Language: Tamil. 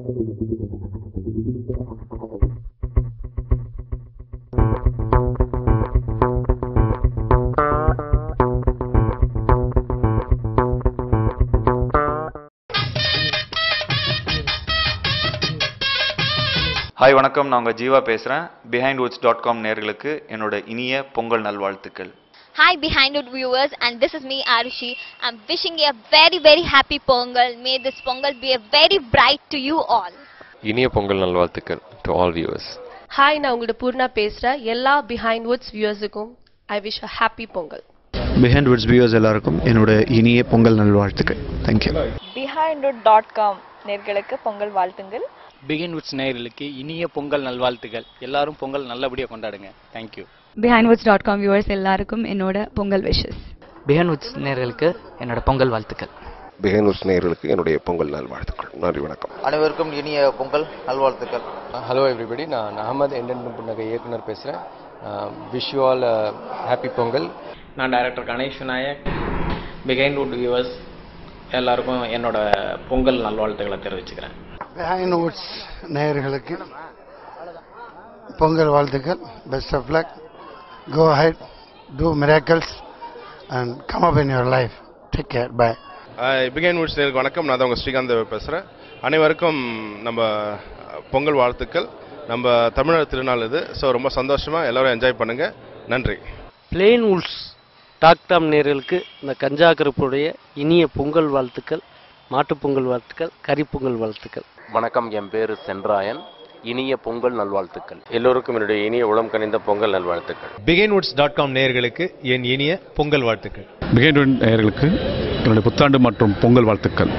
ஹாய் வணக்கம், நான் உங்கள் ஜீவா பேசுகிறேன். behindwoods.com நேயர்களுக்கு என்னோட இனிய பொங்கல் நல்வாழ்த்துக்கள். Hi Behindwood viewers, and this is me Arushi. I'm wishing you a very very happy Pongal. May this Pongal be a very bright to you all. இனிய பொங்கல் நல்வாழ்த்துக்கள் to all viewers. ஹாய், நான் உங்களோட பூர்ணா பேசுகிறேன். எல்லா Behindwoods வியூவர்ஸுக்கும் I wish a happy Pongal. Behindwoods viewers எல்லாருக்கும் என்னோட இனிய பொங்கல் நல்வாழ்த்துக்கள். தேங்க்யூ. behindwood.com நேயர்களுக்கு பொங்கல் வாழ்த்துங்கள். Behindwoods நேயர்களுக்கு இனிய பொங்கல் நல்வாழ்த்துகள். எல்லாரும் பொங்கல் நல்லபடியாக கொண்டாடுங்க. தேங்க்யூ. behindwoods.com viewers எல்லாருக்கும் என்னோட பொங்கல் விஷஸ். Behindwoods நேயர்களுக்கு என்னோட பொங்கல் வாழ்த்துக்கள். Behindwoods நேயர்களுக்கு என்னுடைய பொங்கல் நல்வாழ்த்துக்கள். நன்றி, வணக்கம். அனைவருக்கும் இனிய பொங்கல் நல்வாழ்த்துக்கள். ஹலோ எவ்ரிபடி, நான் அகமது என்டன் புன்னகை இயக்குனர் பேசுகிறேன். Wish you all happy Pongal. நான் director Ganesh Nayak. Behindwood viewers எல்லாருக்கும் என்னோட பொங்கல் நல்வாழ்த்துக்களை தெரிவிச்சுக்கிறேன். Behindwoods நேயர்களுக்கு பொங்கல் வாழ்த்துக்கள். Best of luck, go ahead, do miracles and come up in your life. Take care, bye. Behindwoods நேயர்களுக்கு வணக்கம், நான் தான் உங்கள் ஸ்ரீகாந்த் பேசுகிறேன். அனைவருக்கும் நம்ம பொங்கல் வாழ்த்துக்கள். நம்ம தமிழர் திருநாள் இது, ஸோ ரொம்ப சந்தோஷமாக எல்லோரும் என்ஜாய் பண்ணுங்கள். நன்றி. Behindwoods.com நேயர்களுக்கு இந்த கஞ்சா கருப்புடைய இனிய பொங்கல் வாழ்த்துக்கள், மாட்டுப்பொங்கல் வாழ்த்துக்கள், கறிப்பொங்கல் வாழ்த்துக்கள். வணக்கம், என் பேர் சென்றாயன். இனிய பொங்கல் நல்வாழ்த்துக்கள். எல்லோருக்கும் என்னுடைய இனிய உளம் கனிந்த பொங்கல் நல்வாழ்த்துக்கள். Behindwoods.com நேயர்களுக்கு என் இனிய பொங்கல் வாழ்த்துக்கள். Behindwoods நேயர்களுக்கு என்னுடைய புத்தாண்டு மற்றும் பொங்கல் வாழ்த்துக்கள்.